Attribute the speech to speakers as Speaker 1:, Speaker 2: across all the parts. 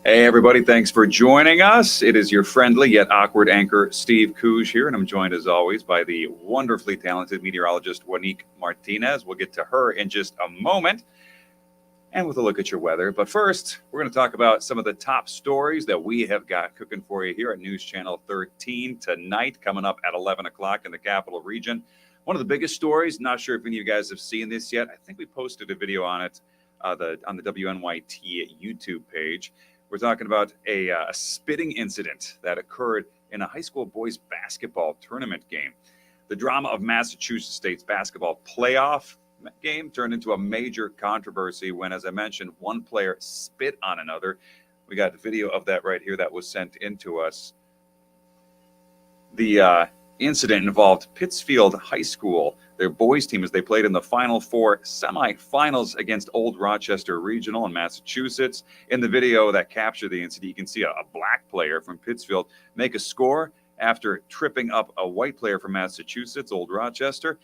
Speaker 1: Hey, everybody. Thanks for joining us. It is your friendly yet awkward anchor, Steve Couge here, and I'm joined as always by the wonderfully talented meteorologist, Juanique Martinez. We'll get to her in just a moment and with a look at your weather. But first, we're going to talk about some of the top stories that we have got cooking for you here at News Channel 13 tonight, coming up at 11 o'clock in the Capital Region. One of the biggest stories, not sure if any of you guys have seen this yet. I think we posted a video on it on the WNYT YouTube page. We're talking about a spitting incident that occurred in a high school boys basketball tournament game. The drama of Massachusetts State's basketball playoff game turned into a major controversy when, as I mentioned, one player spit on another. We got a video of that right here that was sent in to us. The incident involved Pittsfield High School, their boys team, as they played in the Final Four semifinals against Old Rochester Regional in Massachusetts. In the video that captured the incident, you can see a black player from Pittsfield make a score after tripping up a white player from Massachusetts, Old Rochester.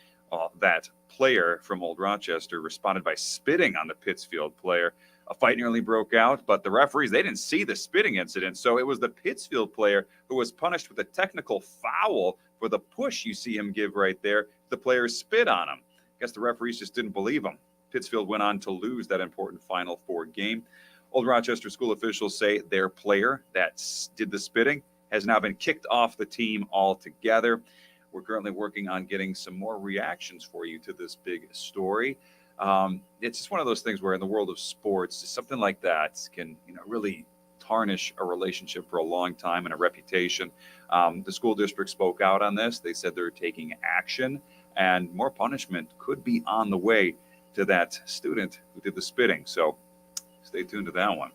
Speaker 1: That player from Old Rochester responded by spitting on the Pittsfield player. A fight nearly broke out, but the referees, they didn't see the spitting incident. So it was the Pittsfield player who was punished with a technical foul for the push you see him give right there. The player spit on him. I guess the referees just didn't believe him. Pittsfield went on to lose that important Final Four game. Old Rochester school officials say their player that did the spitting has now been kicked off the team altogether. We're currently working on getting some more reactions for you to this big story. It's just one of those things where in the world of sports, something like that can really tarnish a relationship for a long time and a reputation. The school district spoke out on this. They said they're taking action and more punishment could be on the way to that student who did the spitting. So stay tuned to that one.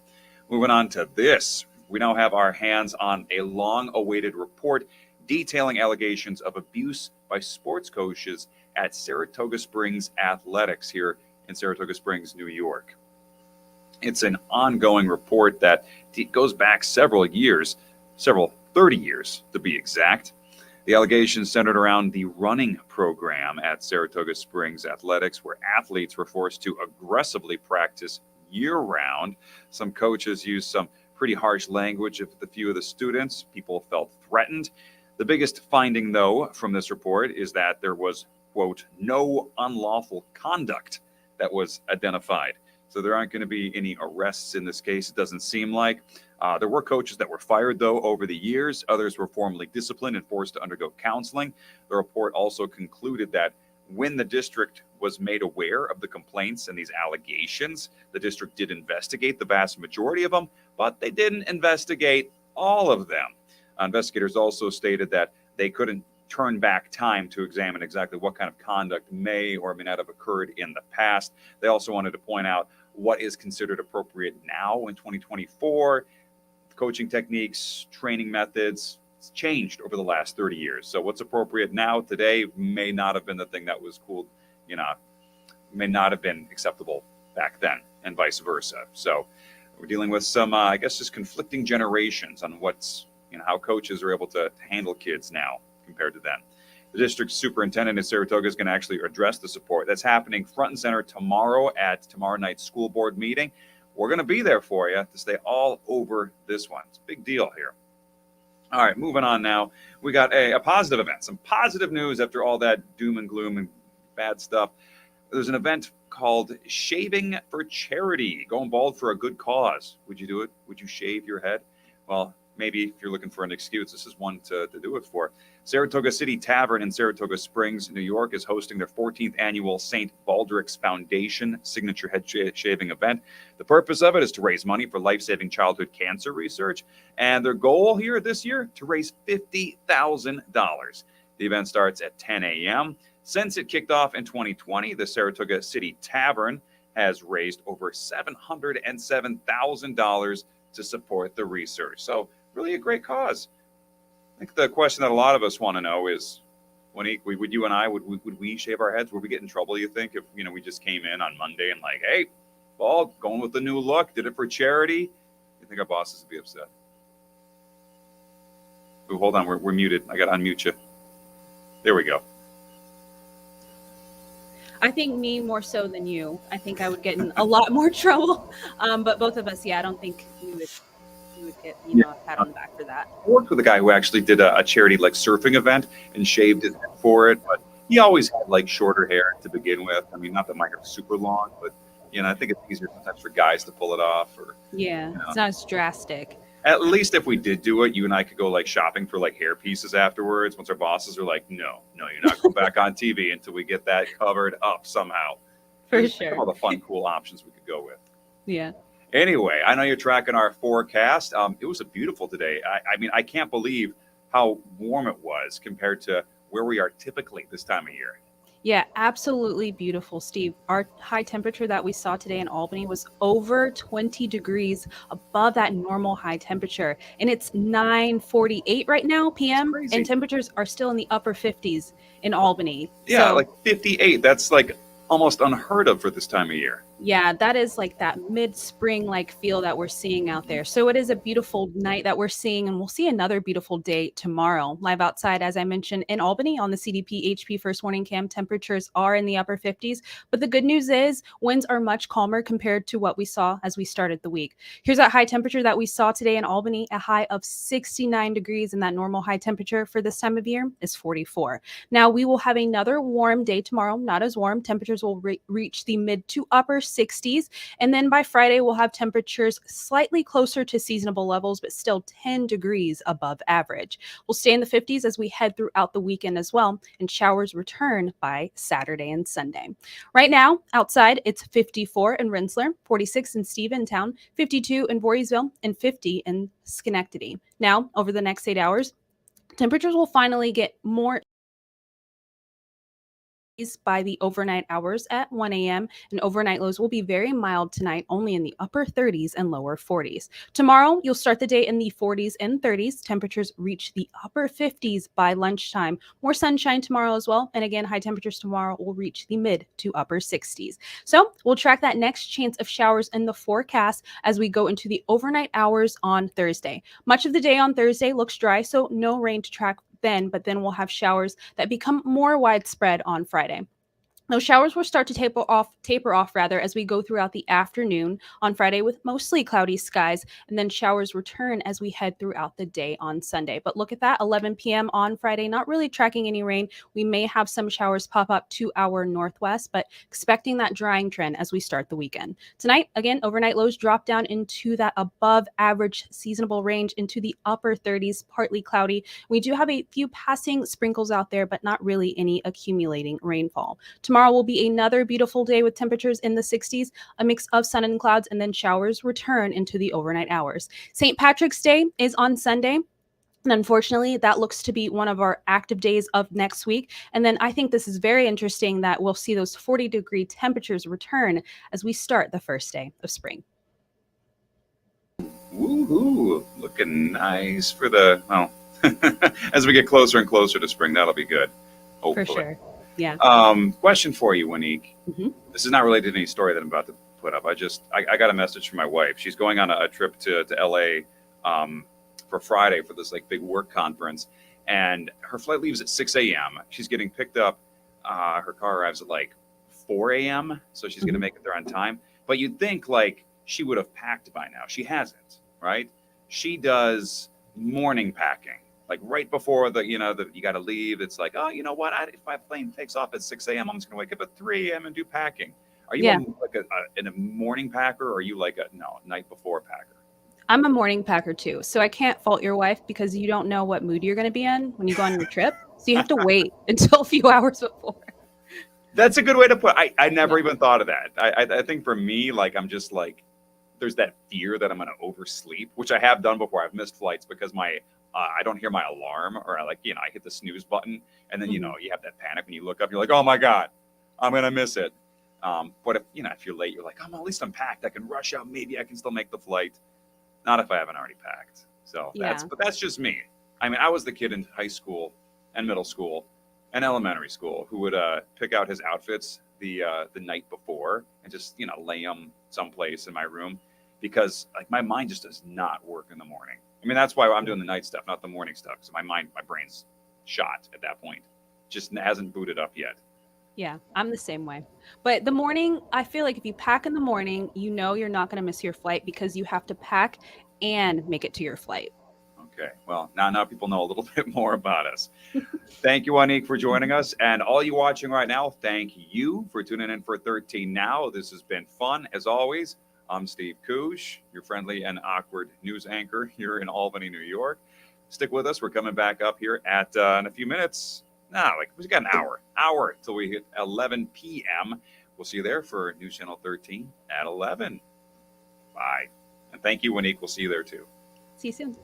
Speaker 1: Moving on to this, we now have our hands on a long-awaited report detailing allegations of abuse by sports coaches at Saratoga Springs Athletics here in Saratoga Springs, New York. It's an ongoing report that goes back several years, 30 years to be exact. The allegations centered around the running program at Saratoga Springs Athletics, where athletes were forced to aggressively practice year-round. Some coaches used some pretty harsh language with a few of the students. People felt threatened. The biggest finding, though, from this report is that there was, quote, no unlawful conduct that was identified. So there aren't going to be any arrests in this case, it doesn't seem like. There were coaches that were fired, though, over the years. Others were formally disciplined and forced to undergo counseling. The report also concluded that when the district was made aware of the complaints and these allegations, the district did investigate the vast majority of them, but they didn't investigate all of them. Investigators also stated that they couldn't turn back time to examine exactly what kind of conduct may or may not have occurred in the past. They also wanted to point out what is considered appropriate now in 2024. Coaching techniques, training methods, it's changed over the last 30 years. So what's appropriate now today may not have been the thing that was cool, may not have been acceptable back then, and vice versa. So we're dealing with some, I guess, just conflicting generations on what's, how coaches are able to handle kids now compared to then. The district superintendent in Saratoga is going to actually address the support that's happening front and center tomorrow at tomorrow night's school board meeting. We're going to be there for you to stay all over this one. It's a big deal here. All right, moving on now. We got a positive event, some positive news after all that doom and gloom and bad stuff. There's an event called Shaving for Charity, going bald for a good cause. Would you do it? Would you shave your head? Well, maybe if you're looking for an excuse, this is one to do it for. Saratoga City Tavern in Saratoga Springs, New York, is hosting their 14th annual St. Baldrick's Foundation signature head shaving event. The purpose of it is to raise money for life-saving childhood cancer research, and their goal here this year, to raise $50,000. The event starts at 10 a.m. Since it kicked off in 2020, the Saratoga City Tavern has raised over $707,000 to support the research. So really a great cause. I think the question that a lot of us want to know is, would you and I, would we shave our heads? Would we get in trouble, you think, if we just came in on Monday and like, hey, bald, going with the new look, did it for charity? You think our bosses would be upset? Ooh, hold on, we're muted. I got to unmute you. There we go.
Speaker 2: I think me more so than you. I think I would get in a lot more trouble. But both of us, I don't think we would get,
Speaker 1: Yeah.
Speaker 2: a pat on the back for that.
Speaker 1: I worked with a guy who actually did a charity like surfing event and shaved his head for it, but he always had like shorter hair to begin with. I mean, not that my hair was super long, but I think it's easier sometimes for guys to pull it off, or
Speaker 2: Yeah,
Speaker 1: you know.
Speaker 2: it's not as drastic.
Speaker 1: At least if we did do it, you and I could go like shopping for like hair pieces afterwards. Once our bosses are like, no, you're not going back on TV until we get that covered up somehow.
Speaker 2: For
Speaker 1: Just think of
Speaker 2: sure.
Speaker 1: all the fun, cool options we could go with.
Speaker 2: Yeah.
Speaker 1: Anyway, I know you're tracking our forecast. It was a beautiful today. I mean, I can't believe how warm it was compared to where we are typically this time of year.
Speaker 2: Yeah, absolutely beautiful, Steve. Our high temperature that we saw today in Albany was over 20 degrees above that normal high temperature. And it's 9:48 right now
Speaker 1: It's
Speaker 2: p.m. and
Speaker 1: crazy.
Speaker 2: temperatures are still in the upper 50s in Albany.
Speaker 1: Yeah,
Speaker 2: So
Speaker 1: like 58. That's like almost unheard of for this time of year.
Speaker 2: yeah, that is like that mid-spring like feel that we're seeing out there. So it is a beautiful night that we're seeing, and we'll see another beautiful day tomorrow. Live outside, as I mentioned, in Albany on the CDP HP First Warning Cam, temperatures are in the upper 50s. But the good news is winds are much calmer compared to what we saw as we started the week. Here's that high temperature that we saw today in Albany, a high of 69 degrees, and that normal high temperature for this time of year is 44. Now we will have another warm day tomorrow, not as warm. Temperatures will reach the mid to upper 60s. And then by Friday, we'll have temperatures slightly closer to seasonable levels, but still 10 degrees above average. We'll stay in the 50s as we head throughout the weekend as well, and showers return by Saturday and Sunday. Right now, outside, it's 54 in Rensselaer, 46 in Steventown, 52 in Voorheesville, and 50 in Schenectady. Now, over the next 8 hours, temperatures will finally get more by the overnight hours at 1 a.m. and overnight lows will be very mild tonight, only in the upper 30s and lower 40s. Tomorrow, you'll start the day in the 40s and 30s. Temperatures reach the upper 50s by lunchtime. More sunshine tomorrow as well. And again, high temperatures tomorrow will reach the mid to upper 60s. So we'll track that next chance of showers in the forecast as we go into the overnight hours on Thursday. Much of the day on Thursday looks dry, so no rain to track then, but then we'll have showers that become more widespread on Friday. Those showers will start to taper off rather as we go throughout the afternoon on Friday with mostly cloudy skies, and then showers return as we head throughout the day on Sunday. But look at that, 11 p.m. on Friday, not really tracking any rain. We may have some showers pop up to our northwest, but expecting that drying trend as we start the weekend. Tonight, again, overnight lows drop down into that above average seasonable range into the upper 30s, partly cloudy. We do have a few passing sprinkles out there, but not really any accumulating rainfall. Tomorrow will be another beautiful day with temperatures in the 60s, a mix of sun and clouds, and then showers return into the overnight hours. St. Patrick's Day is on Sunday. And unfortunately, that looks to be one of our active days of next week. And then I think this is very interesting that we'll see those 40-degree temperatures return as we start the first day of spring.
Speaker 1: Woohoo! Looking nice for the, well, as we get closer and closer to spring, that'll be good. Hopefully.
Speaker 2: For sure. Yeah.
Speaker 1: Question for you, Wanique.
Speaker 2: Mm-hmm.
Speaker 1: This is not related to any story that I'm about to put up. I got a message from my wife. She's going on a trip to LA for Friday for this like big work conference, and her flight leaves at 6 a.m. She's getting picked up. Her car arrives at like 4 a.m. So she's going to make it there on time. But you'd think like she would have packed by now. She hasn't, right? She does morning packing. Like right before the you got to leave, it's like, oh, you know what? If my plane takes off at 6 a.m., I'm just going to wake up at 3 a.m. and do packing. Are you like a morning packer, or are you like a night before packer?
Speaker 2: I'm a morning packer too, so I can't fault your wife because you don't know what mood you're going to be in when you go on your trip. So you have to wait until a few hours before.
Speaker 1: That's a good way to put it. I never even thought of that. I think for me, like I'm just like, there's that fear that I'm going to oversleep, which I have done before. I've missed flights because I don't hear my alarm, or I hit the snooze button, and then you have that panic when you look up. You're like, oh my god, I'm gonna miss it. But if you're late, you're like, oh, well, at least I'm packed. I can rush out. Maybe I can still make the flight. Not if I haven't already packed. So that's just me. I mean, I was the kid in high school and middle school and elementary school who would pick out his outfits the night before and just lay them someplace in my room, because like my mind just does not work in the morning. I mean, that's why I'm doing the night stuff, not the morning stuff. So my brain's shot at that point. Just hasn't booted up yet.
Speaker 2: Yeah, I'm the same way. But the morning, I feel like if you pack in the morning, you're not going to miss your flight because you have to pack and make it to your flight.
Speaker 1: Okay. Well, now people know a little bit more about us. Thank you, Anique, for joining us. And all you watching right now, thank you for tuning in for 13 Now. This has been fun, as always. I'm Steve Koosh, your friendly and awkward news anchor here in Albany, New York. Stick with us. We're coming back up here at in a few minutes. We got an hour till we hit 11 p.m. We'll see you there for News Channel 13 at 11. Bye. And thank you, Anique. We'll see you there too.
Speaker 2: See you soon.